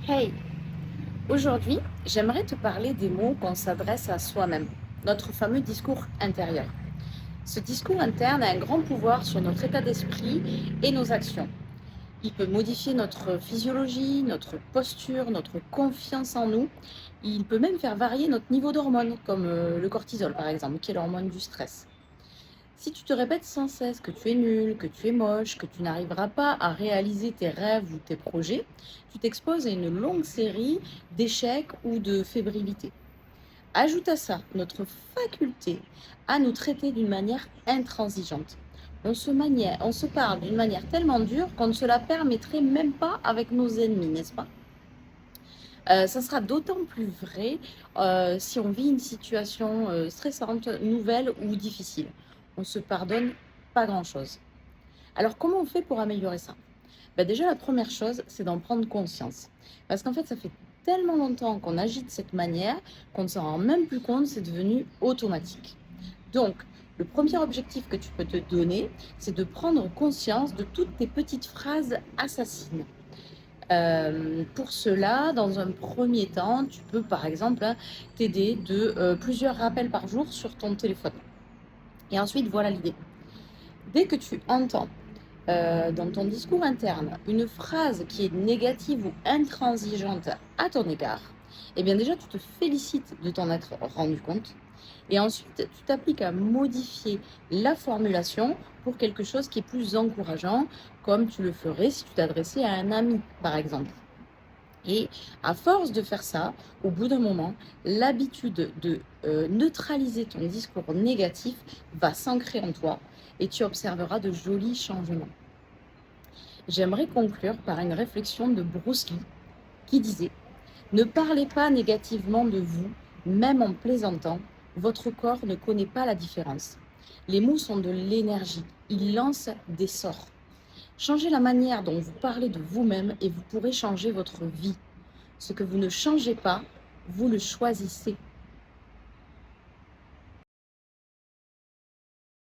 Hey, aujourd'hui, j'aimerais te parler des mots qu'on s'adresse à soi-même, notre fameux discours intérieur. Ce discours interne a un grand pouvoir sur notre état d'esprit et nos actions. Il peut modifier notre physiologie, notre posture, notre confiance en nous. Il peut même faire varier notre niveau d'hormones, comme le cortisol par exemple, qui est l'hormone du stress. Si tu te répètes sans cesse que tu es nul, que tu es moche, que tu n'arriveras pas à réaliser tes rêves ou tes projets, tu t'exposes à une longue série d'échecs ou de fébrilité. Ajoute à ça notre faculté à nous traiter d'une manière intransigeante. On se parle d'une manière tellement dure qu'on ne se la permettrait même pas avec nos ennemis, n'est-ce pas? Ça sera d'autant plus vrai si on vit une situation stressante, nouvelle ou difficile. On se pardonne pas grand-chose. Alors comment on fait pour améliorer ça? Déjà la première chose, c'est d'en prendre conscience. Parce qu'en fait, ça fait tellement longtemps qu'on agit de cette manière qu'on ne s'en rend même plus compte, c'est devenu automatique. Donc, le premier objectif que tu peux te donner, c'est de prendre conscience de toutes tes petites phrases assassines. Pour cela, dans un premier temps, tu peux par exemple t'aider de plusieurs rappels par jour sur ton téléphone. Et ensuite, voilà l'idée. Dès que tu entends dans ton discours interne une phrase qui est négative ou intransigeante à ton égard, eh bien déjà, tu te félicites de t'en être rendu compte. Et ensuite, tu t'appliques à modifier la formulation pour quelque chose qui est plus encourageant, comme tu le ferais si tu t'adressais à un ami, par exemple. Et à force de faire ça, au bout d'un moment, l'habitude de neutraliser ton discours négatif va s'ancrer en toi et tu observeras de jolis changements. J'aimerais conclure par une réflexion de Bruce Lee qui disait: ne parlez pas négativement de vous, même en plaisantant, votre corps ne connaît pas la différence. Les mots sont de l'énergie, ils lancent des sorts. Changez la manière dont vous parlez de vous-même et vous pourrez changer votre vie. Ce que vous ne changez pas, vous le choisissez.